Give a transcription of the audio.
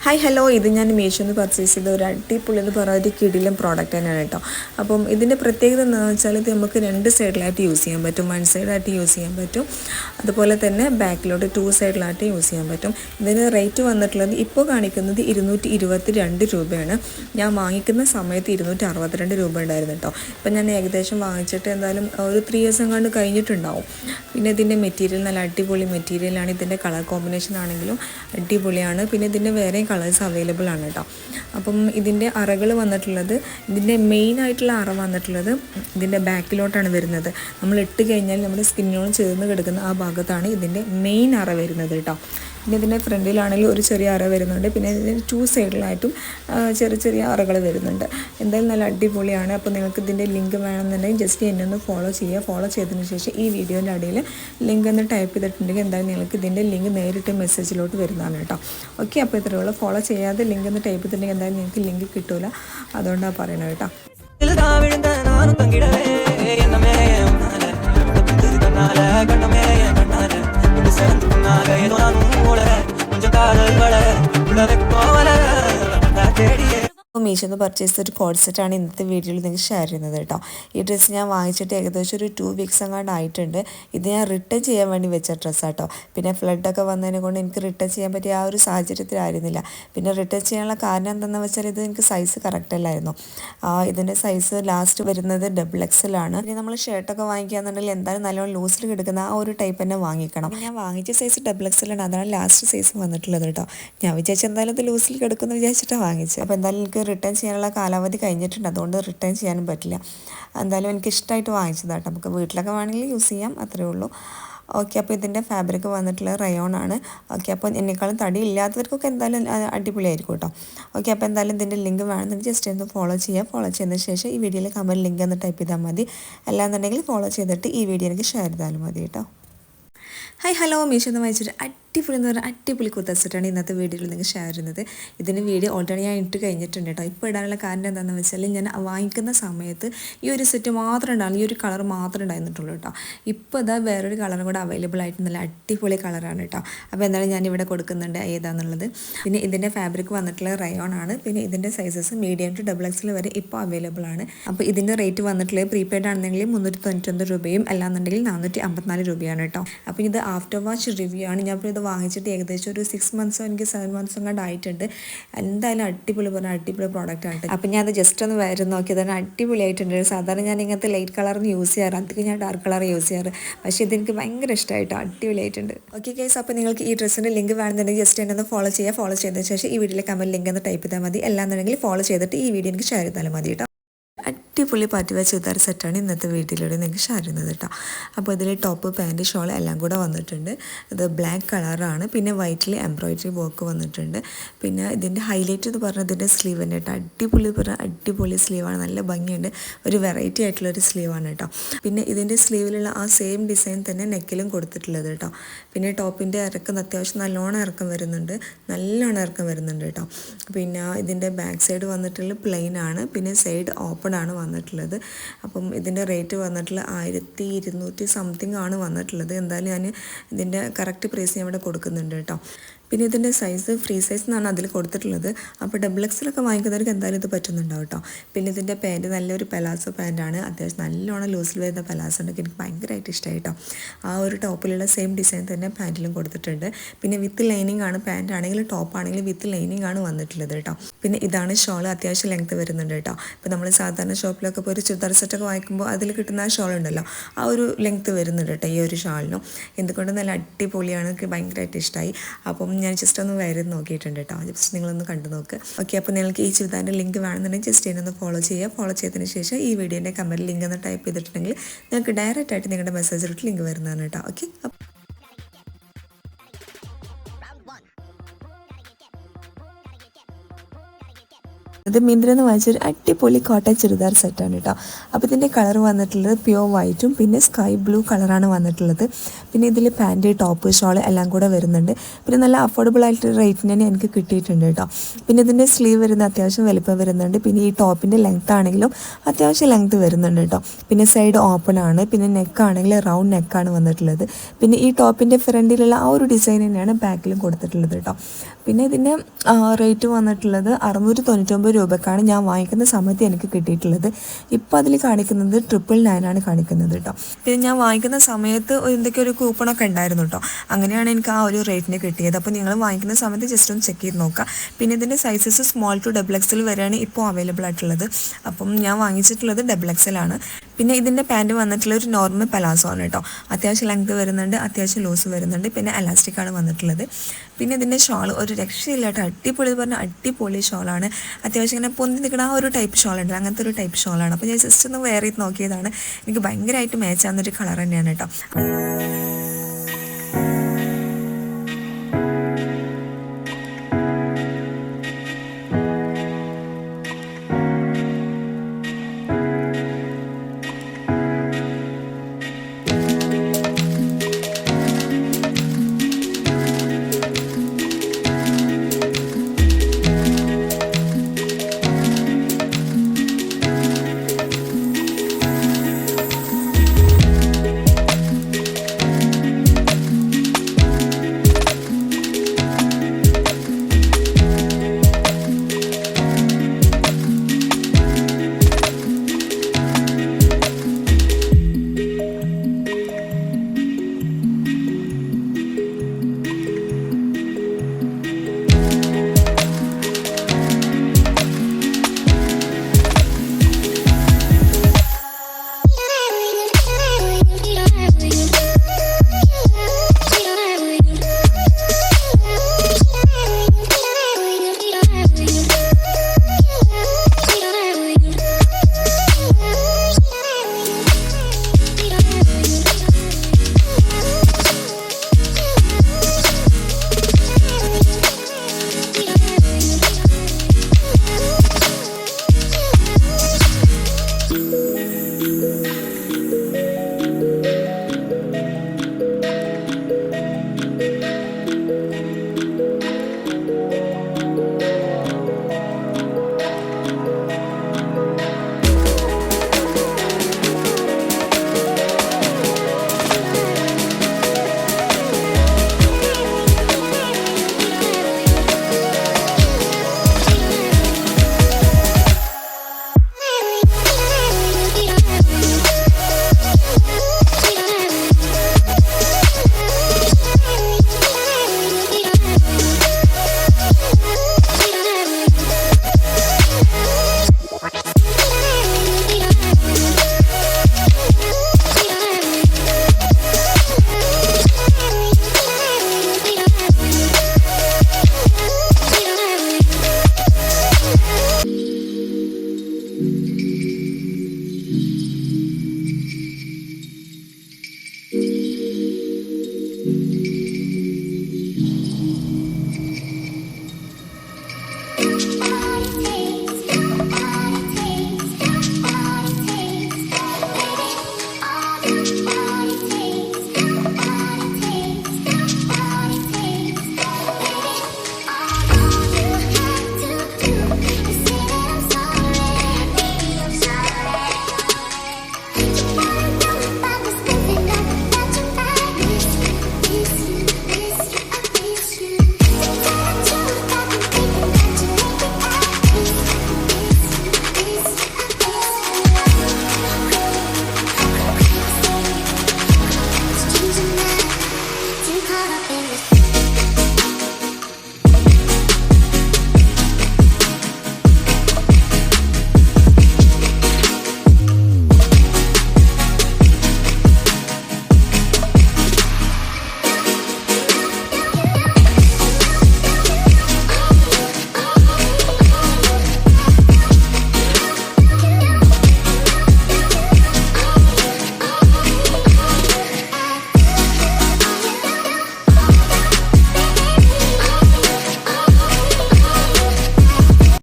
Hi hello, ഇത് ഞാൻ മീഷോന്ന് purchase ചെയ്ത ഒരു അടിപൊളി എന്ന് പറയുന്ന ഒരു കിടിലൻ പ്രോഡക്റ്റ് തന്നെയാണ് കേട്ടോ. അപ്പം ഇതിൻ്റെ പ്രത്യേകത എന്താണെന്ന് വെച്ചാൽ ഇത് നമുക്ക് രണ്ട് സൈഡിലായിട്ട് യൂസ് ചെയ്യാൻ പറ്റും. വൺ സൈഡായിട്ട് യൂസ് ചെയ്യാൻ പറ്റും, അതുപോലെ തന്നെ ബാക്കിലോട്ട് ടു സൈഡിലായിട്ട് യൂസ് ചെയ്യാൻ പറ്റും. ഇതിന് റേറ്റ് വന്നിട്ടുള്ളത് ഇപ്പോൾ കാണിക്കുന്നത് 222 രൂപയാണ്. ഞാൻ വാങ്ങിക്കുന്ന സമയത്ത് 262 രൂപ ഉണ്ടായിരുന്നു കേട്ടോ. ഇപ്പം ഞാൻ ഏകദേശം വാങ്ങിച്ചിട്ട് എന്തായാലും ഒരു 3 ദിവസം കണ്ട് കഴിഞ്ഞിട്ടുണ്ടാവും. പിന്നെ ഇതിൻ്റെ മെറ്റീരിയൽ നല്ല അടിപൊളി മെറ്റീരിയലാണ്. ഇതിൻ്റെ കളർ കോമ്പിനേഷൻ ആണെങ്കിലും അടിപൊളിയാണ്. പിന്നെ ഇതിൻ്റെ വേറെയും കളേഴ്സ് അവൈലബിൾ ആണ് കേട്ടോ. അപ്പം ഇതിൻ്റെ അറകൾ വന്നിട്ടുള്ളത്, ഇതിൻ്റെ മെയിൻ ആയിട്ടുള്ള അറ വന്നിട്ടുള്ളത് ഇതിൻ്റെ ബാക്കിലോട്ടാണ് വരുന്നത്. നമ്മൾ ഇട്ട് കഴിഞ്ഞാൽ നമ്മുടെ സ്കിന്നിനോട് ചേർന്ന് കിടക്കുന്ന ആ ഭാഗത്താണ് ഇതിൻ്റെ മെയിൻ അറ വരുന്നത് കേട്ടോ. പിന്നെ ഇതിൻ്റെ ഫ്രണ്ടിലാണെങ്കിൽ ഒരു ചെറിയ അറ വരുന്നുണ്ട്. പിന്നെ ഇതിൻ്റെ 2 സൈഡിലായിട്ടും ചെറിയ ചെറിയ അറകൾ വരുന്നുണ്ട്. എന്തായാലും നല്ല അടിപൊളിയാണ്. അപ്പോൾ നിങ്ങൾക്ക് ഇതിൻ്റെ ലിങ്ക് വേണമെന്നുണ്ടെങ്കിൽ ജസ്റ്റ് എന്നെ ഒന്ന് ഫോളോ ചെയ്യുക. ഫോളോ ചെയ്തതിന് ശേഷം ഈ വീഡിയോൻ്റെ അടിയിൽ ലിങ്ക് ഒന്ന് ടൈപ്പ് ചെയ്തിട്ടുണ്ടെങ്കിൽ എന്തായാലും നിങ്ങൾക്ക് ഇതിൻ്റെ ലിങ്ക് നേരിട്ട് മെസ്സേജിലോട്ട് വരുന്നതാണ് കേട്ടോ. ഓക്കെ, അപ്പോൾ ഇത്രയുള്ള ഫോളോ ചെയ്യാതെ ലിങ്ക് ഒന്ന് ടൈപ്പ് ചെയ്തിട്ടുണ്ടെങ്കിൽ എന്തായാലും നിങ്ങൾക്ക് ലിങ്ക് കിട്ടില്ല. അതുകൊണ്ടാണ് പറയുന്നത് കേട്ടോ. മീഷോന്ന് പർച്ചേസ് ഒരു കോഡ് സെറ്റാണ് ഇന്നത്തെ വീഡിയോയിൽ നിങ്ങൾക്ക് ഷെയർ ചെയ്യുന്നത് കേട്ടോ. ഈ ഡ്രസ്സ് ഞാൻ വാങ്ങിച്ചിട്ട് ഏകദേശം ഒരു 2 വീക്സ് അങ്ങാണ്ട് ആയിട്ടുണ്ട്. ഇത് ഞാൻ റിട്ടേൺ ചെയ്യാൻ വേണ്ടി വെച്ച ഡ്രസ്സാട്ടോ. പിന്നെ ഫ്ലഡൊക്കെ വന്നതിനെ കൊണ്ട് എനിക്ക് റിട്ടേൺ ചെയ്യാൻ പറ്റിയ ആ ഒരു സാഹചര്യത്തിലായിരുന്നില്ല. പിന്നെ റിട്ടേൺ ചെയ്യാനുള്ള കാരണം എന്താണെന്ന് വെച്ചാൽ ഇത് എനിക്ക് സൈസ് കറക്റ്റ് അല്ലായിരുന്നു. ഇതിൻ്റെ സൈസ് ലാസ്റ്റ് വരുന്നത് XXL ആണ്. പിന്നെ നമ്മൾ ഷർട്ടൊക്കെ വാങ്ങിക്കുകയാണെന്നുണ്ടെങ്കിൽ എന്തായാലും നല്ലോണം ലൂസിൽ കിടക്കുന്ന ആ ഒരു ടൈപ്പ് തന്നെ വാങ്ങിക്കണം. ഞാൻ വാങ്ങിച്ച സൈസ് XXL ആണ്. അതാണ് ലാസ്റ്റ് സൈസ് വന്നിട്ടുള്ളത് കേട്ടോ. ഞാൻ വിചാരിച്ചു എന്തായാലും ഇത് ലൂസിൽ കിടക്കുമെന്ന് വിചാരിച്ചിട്ടാണ് വാങ്ങിച്ചത്. അപ്പോൾ എന്തായാലും എനിക്ക് റിട്ടേൺ ചെയ്യാനുള്ള കാലാവധി കഴിഞ്ഞിട്ടുണ്ട്. അതുകൊണ്ട് റിട്ടേൺ ചെയ്യാനും പറ്റില്ല. എന്തായാലും എനിക്ക് ഇഷ്ടമായിട്ട് വാങ്ങിച്ചതാട്ടോ. നമുക്ക് വീട്ടിലൊക്കെ വേണമെങ്കിൽ യൂസ് ചെയ്യാം, അത്രയേ ഉള്ളൂ. ഓക്കെ, അപ്പോൾ ഇതിൻ്റെ ഫാബ്രിക് വന്നിട്ടുള്ള റയോൺ ആണ്. ഓക്കെ, അപ്പോൾ എന്നെക്കാളും തടി ഇല്ലാത്തവർക്കൊക്കെ എന്തായാലും അടിപൊളിയായിരിക്കും കേട്ടോ. ഓക്കെ, അപ്പോൾ എന്തായാലും ഇതിൻ്റെ ലിങ്ക് വേണമെന്നുണ്ടെങ്കിൽ ജസ്റ്റ് ഒന്ന് ഫോളോ ചെയ്യുക. ഫോളോ ചെയ്തതിന് ശേഷം ഈ വീഡിയോയിൽ കമൻറ്റ് ലിങ്ക് ഒന്ന് ടൈപ്പ് ചെയ്താൽ മതി. അല്ലാന്നുണ്ടെങ്കിൽ ഫോളോ ചെയ്തിട്ട് ഈ വീഡിയോ എനിക്ക് ഷെയർ ചെയ്താലും മതി കേട്ടോ. ഹായ് ഹലോ, മീഷോന്ന് വാങ്ങിച്ചൊരു അടിപൊളി എന്ന് പറഞ്ഞാൽ അടിപൊളി കുർത്ത സെറ്റാണ് ഇന്നത്തെ വീഡിയോയിൽ നിങ്ങൾക്ക് ഷെയർ ചെയ്യുന്നത്. ഇതിന് വീഡിയോ ഓൾറെഡി ഞാൻ ഇട്ട് കഴിഞ്ഞിട്ടുണ്ട് കേട്ടോ. ഇപ്പോൾ ഇടാനുള്ള കാരണം എന്താണെന്ന് വെച്ചാൽ ഞാൻ വാങ്ങിക്കുന്ന സമയത്ത് ഈ ഒരു സെറ്റ് മാത്രം ഉണ്ടാകും, ഈ ഒരു കളർ മാത്രമേ ഉണ്ടായിരുന്നിട്ടുള്ളൂ കേട്ടോ. ഇപ്പോൾ ഇതാ വേറൊരു കളറും കൂടെ അവൈലബിൾ ആയിട്ട് നല്ല അടിപൊളി കളറാണ് കേട്ടോ. അപ്പോൾ എന്തായാലും ഞാനിവിടെ കൊടുക്കുന്നുണ്ട് ഏതാണെന്നുള്ളത്. പിന്നെ ഇതിൻ്റെ ഫാബ്രിക് വന്നിട്ടുള്ള റയോൺ ആണ്. പിന്നെ ഇതിൻ്റെ സൈസസ് മീഡിയം ടു XXL വരെ ഇപ്പോൾ അവൈലബിൾ ആണ്. അപ്പോൾ ഇതിൻ്റെ റേറ്റ് വന്നിട്ടുള്ളത് പ്രീപെയ്ഡ് ആണെന്നെങ്കിൽ 399 രൂപയും അല്ലാന്നുണ്ടെങ്കിൽ 454 രൂപയാണ് കേട്ടോ. അപ്പോൾ ഇത് ആഫ്റ്റർ വാച്ച് റിവ്യൂ ആണ്. ഞാൻ ഇത് വാങ്ങിച്ചിട്ട് ഏകദേശം ഒരു 6 മന്ത്സോ എനിക്ക് 7 മന്ത്സോ കണ്ട് ആയിട്ടുണ്ട്. എന്തായാലും അടിപൊളി പ്രോഡക്റ്റ് ആണ്. അപ്പം ഞാൻ അത് ജസ്റ്റ് ഒന്ന് വരും നോക്കി, തന്നെ അടിപൊളിയായിട്ടുണ്ട്. സാധാരണ ഞാൻ ഇങ്ങനത്തെ ലൈറ്റ് കളറിന് യൂസ് ചെയ്യാറ്, അതൊക്കെ ഞാൻ ഡാർക്ക് കളർ യൂസ് ചെയ്യാറ്. പക്ഷേ ഇതെനിക്ക് ഭയങ്കര ഇഷ്ടമായിട്ടോ, അടിപൊളിയായിട്ടുണ്ട്. ഓക്കെ ഗൈസ്, അപ്പോൾ നിങ്ങൾക്ക് ഈ ഡ്രസ്സിൻ്റെ ലിങ്ക് വേണമെന്നുണ്ടെങ്കിൽ ജസ്റ്റ് എന്നെ ഒന്ന് ഫോളോ ചെയ്യുക. ഫോളോ ചെയ്തതിന് ശേഷം ഈ വീഡിയോയിലെ കമൻറ്റ് ലിങ്ക് ഒന്ന് ടൈപ്പ് ചെയ്താൽ മതി. അല്ലാന്നുണ്ടെങ്കിൽ ഫോളോ ചെയ്തിട്ട് ഈ വീഡിയോ എനിക്ക് ഷെയർ ചെയ്താലും മതി കേട്ടോ. അടിപൊളി പാർട്ടി വെയർ ചുരിദാർ സെറ്റാണ് ഇന്നത്തെ വീഡിയോയിലൂടെ നിങ്ങൾക്ക് ഷെയർ ചെയ്യുന്നത് കേട്ടോ. അപ്പോൾ ഇതിൽ ടോപ്പ്, പാൻറ്റ്, ഷോൾ എല്ലാം കൂടെ വന്നിട്ടുണ്ട്. ഇത് ബ്ലാക്ക് കളറാണ്. പിന്നെ വൈറ്റിൽ എംബ്രോയിഡറി വർക്ക് വന്നിട്ടുണ്ട്. പിന്നെ ഇതിൻ്റെ ഹൈലൈറ്റ് എന്ന് പറഞ്ഞാൽ ഇതിൻ്റെ സ്ലീവ് തന്നെ കേട്ടോ. അടിപൊളി സ്ലീവാണ്, നല്ല ഭംഗിയുണ്ട്. ഒരു വെറൈറ്റി ആയിട്ടുള്ളൊരു സ്ലീവാണ് കേട്ടോ. പിന്നെ ഇതിൻ്റെ സ്ലീവിലുള്ള ആ സെയിം ഡിസൈൻ തന്നെ നെക്കിലും കൊടുത്തിട്ടുള്ളത് കേട്ടോ. പിന്നെ ടോപ്പിൻ്റെ ഇറക്കം അത്യാവശ്യം നല്ലോണം ഇറക്കം വരുന്നുണ്ട് കേട്ടോ. പിന്നെ ഇതിൻ്റെ ബാക്ക് സൈഡ് വന്നിട്ടുള്ള പ്ലെയിൻ ആണ്. പിന്നെ സൈഡ് ഓപ്പൺ ആണ് വന്നിട്ടുള്ളത്. അപ്പം ഇതിൻ്റെ റേറ്റ് വന്നിട്ടുള്ള 1200 സംതിങ് ആണ് വന്നിട്ടുള്ളത്. എന്തായാലും ഞാൻ ഇതിൻ്റെ കറക്റ്റ് പ്രൈസ് ഞാൻ ഇവിടെ കൊടുക്കുന്നുണ്ട് കേട്ടോ. പിന്നെ ഇതിൻ്റെ സൈസ് ഫ്രീ സൈസ് എന്നാണ് അതിൽ കൊടുത്തിട്ടുള്ളത്. അപ്പോൾ XXL വാങ്ങിക്കുന്നവർക്ക് എന്തായാലും ഇത് പറ്റുന്നുണ്ടാവും കേട്ടോ. പിന്നെ ഇതിൻ്റെ പാൻറ്റ് നല്ലൊരു പെലാസോ പാൻറ്റാണ്. അത്യാവശ്യം നല്ലോണം ലൂസിൽ വരുന്ന പെലാസോ ഉണ്ടെങ്കിൽ എനിക്ക് ഭയങ്കരമായിട്ട് ഇഷ്ടമായി കേട്ടോ. ആ ഒരു ടോപ്പിലുള്ള സെയിം ഡിസൈൻ തന്നെ പാൻറ്റിലും കൊടുത്തിട്ടുണ്ട്. പിന്നെ വിത്ത് ലൈനിങ് ആണ്. പാൻറ്റ് ആണെങ്കിലും ടോപ്പ് ആണെങ്കിലും വിത്ത് ലൈനിങ് ആണ് വന്നിട്ടുള്ളത് കേട്ടോ. പിന്നെ ഇതാണ് ഷോൾ, അത്യാവശ്യം ലെങ്ത്ത് വരുന്നുണ്ട് കേട്ടോ. ഇപ്പോൾ നമ്മൾ സാധാരണ ഷോപ്പിലൊക്കെ ഇപ്പോൾ ഒരു ചുരിദാർ സെറ്റൊക്കെ വാങ്ങിക്കുമ്പോൾ അതിൽ കിട്ടുന്ന ആ ഷോൾ ഉണ്ടല്ലോ, ആ ഒരു ലെങ്ത്ത് വരുന്നുണ്ട് കേട്ടോ ഈ ഒരു ഷാളിനും. എന്തുകൊണ്ട് നല്ല അടിപൊളിയാണ്, എനിക്ക് ഭയങ്കരമായിട്ട് ഇഷ്ടമായി. അപ്പം ഞാൻ ജസ്റ്റ് ഒന്ന് വരും നോക്കിയിട്ടുണ്ട് കേട്ടോ. ജസ്റ്റ് നിങ്ങളൊന്ന് കണ്ടു നോക്ക്. ഓക്കെ, അപ്പോൾ നിങ്ങൾക്ക് ഈ ചുരിദാറിൻ്റെ ലിങ്ക് വേണമെന്നുണ്ടെങ്കിൽ ജസ്റ്റ് എന്നൊന്ന് ഫോളോ ചെയ്യുക. ഫോളോ ചെയ്തതിന് ശേഷം ഈ വീഡിയോൻ്റെ കമൻറ്റ് ലിങ്ക് ഒന്ന് ടൈപ്പ് ചെയ്തിട്ടുണ്ടെങ്കിൽ നിങ്ങൾക്ക് ഡയറക്റ്റ് ആയിട്ട് നിങ്ങളുടെ മെസ്സേജിലോട്ട് ലിങ്ക് വരുന്നതാണ് കേട്ടോ. ഓക്കെ, ഇത് മിന്ത്രന്ന് വാങ്ങിച്ചൊരു അടിപൊളി കോട്ടൺ ചുരിദാർ സെറ്റാണ് കേട്ടോ. അപ്പോൾ ഇതിൻ്റെ കളർ വന്നിട്ടുള്ളത് പ്യുവർ വൈറ്റും പിന്നെ സ്കൈ ബ്ലൂ കളറാണ് വന്നിട്ടുള്ളത്. പിന്നെ ഇതിൽ പാൻറ്റ് ടോപ്പ് ഷോൾ എല്ലാം കൂടെ വരുന്നുണ്ട്. പിന്നെ നല്ല അഫോർഡബിൾ ആയിട്ട് റേറ്റിന് തന്നെ എനിക്ക് കിട്ടിയിട്ടുണ്ട് കേട്ടോ. പിന്നെ ഇതിൻ്റെ സ്ലീവ് വരുന്ന അത്യാവശ്യം വലിപ്പം വരുന്നുണ്ട്. പിന്നെ ഈ ടോപ്പിൻ്റെ ലെങ്ത് ആണെങ്കിലും അത്യാവശ്യം ലെങ്ത് വരുന്നുണ്ട് കേട്ടോ. പിന്നെ സൈഡ് ഓപ്പൺ ആണ്. പിന്നെ നെക്ക് ആണെങ്കിൽ റൗണ്ട് നെക്കാണ് വന്നിട്ടുള്ളത്. പിന്നെ ഈ ടോപ്പിൻ്റെ ഫ്രണ്ടിലുള്ള ആ ഒരു ഡിസൈൻ തന്നെയാണ് ബാക്കിലും കൊടുത്തിട്ടുള്ളത് കേട്ടോ. പിന്നെ ഇതിൻ്റെ റേറ്റ് വന്നിട്ടുള്ളത് 699 രൂപക്കാണ് ഞാൻ വാങ്ങിക്കുന്ന സമയത്ത് എനിക്ക് കിട്ടിയിട്ടുള്ളത്. ഇപ്പോൾ അതിൽ കാണിക്കുന്നത് 999 കാണിക്കുന്നത് കേട്ടോ. പിന്നെ ഞാൻ വാങ്ങിക്കുന്ന സമയത്ത് എന്തൊക്കെയോ ഒരു കൂപ്പണൊക്കെ ഉണ്ടായിരുന്നു കേട്ടോ. അങ്ങനെയാണ് എനിക്ക് ആ ഒരു റേറ്റിന് കിട്ടിയത്. അപ്പോൾ നിങ്ങൾ വാങ്ങിക്കുന്ന സമയത്ത് ജസ്റ്റ് ഒന്ന് ചെക്ക് ചെയ്ത് നോക്കുക. പിന്നെ ഇതിൻ്റെ സൈസസ് സ്മോൾ ടു XXL വരെയാണ് ഇപ്പോൾ അവൈലബിൾ ആയിട്ടുള്ളത്. അപ്പം ഞാൻ വാങ്ങിച്ചിട്ടുള്ളത് XXL ആണ്. പിന്നെ ഇതിൻ്റെ പാൻറ്റ് വന്നിട്ടുള്ള ഒരു നോർമൽ പലാസോ ആണ് കേട്ടോ. അത്യാവശ്യം ലെങ്ത് വരുന്നുണ്ട്, അത്യാവശ്യം ലൂസ് വരുന്നുണ്ട്. പിന്നെ എലാസ്റ്റിക് ആണ് വന്നിട്ടുള്ളത്. പിന്നെ ഇതിൻ്റെ ഷോൾ ഒരു രക്ഷയില്ല കേട്ടോ. അടിപൊളി പറഞ്ഞാൽ അടിപൊളി ഷോളാണ്. അത്യാവശ്യം ഇങ്ങനെ പൊന്തി നിൽക്കുന്ന ആ ഒരു ടൈപ്പ് ഷോൾ ഉണ്ട്, അങ്ങനത്തെ ഒരു ടൈപ്പ് ഷോളാണ്. അപ്പോൾ ഞാൻ ജസ്റ്റ് ഒന്ന് വെയർ ചെയ്ത് നോക്കിയതാണ്. എനിക്ക് ഭയങ്കരമായിട്ട് മാച്ച് ആവുന്നൊരു കളർ തന്നെയാണ് കേട്ടോ.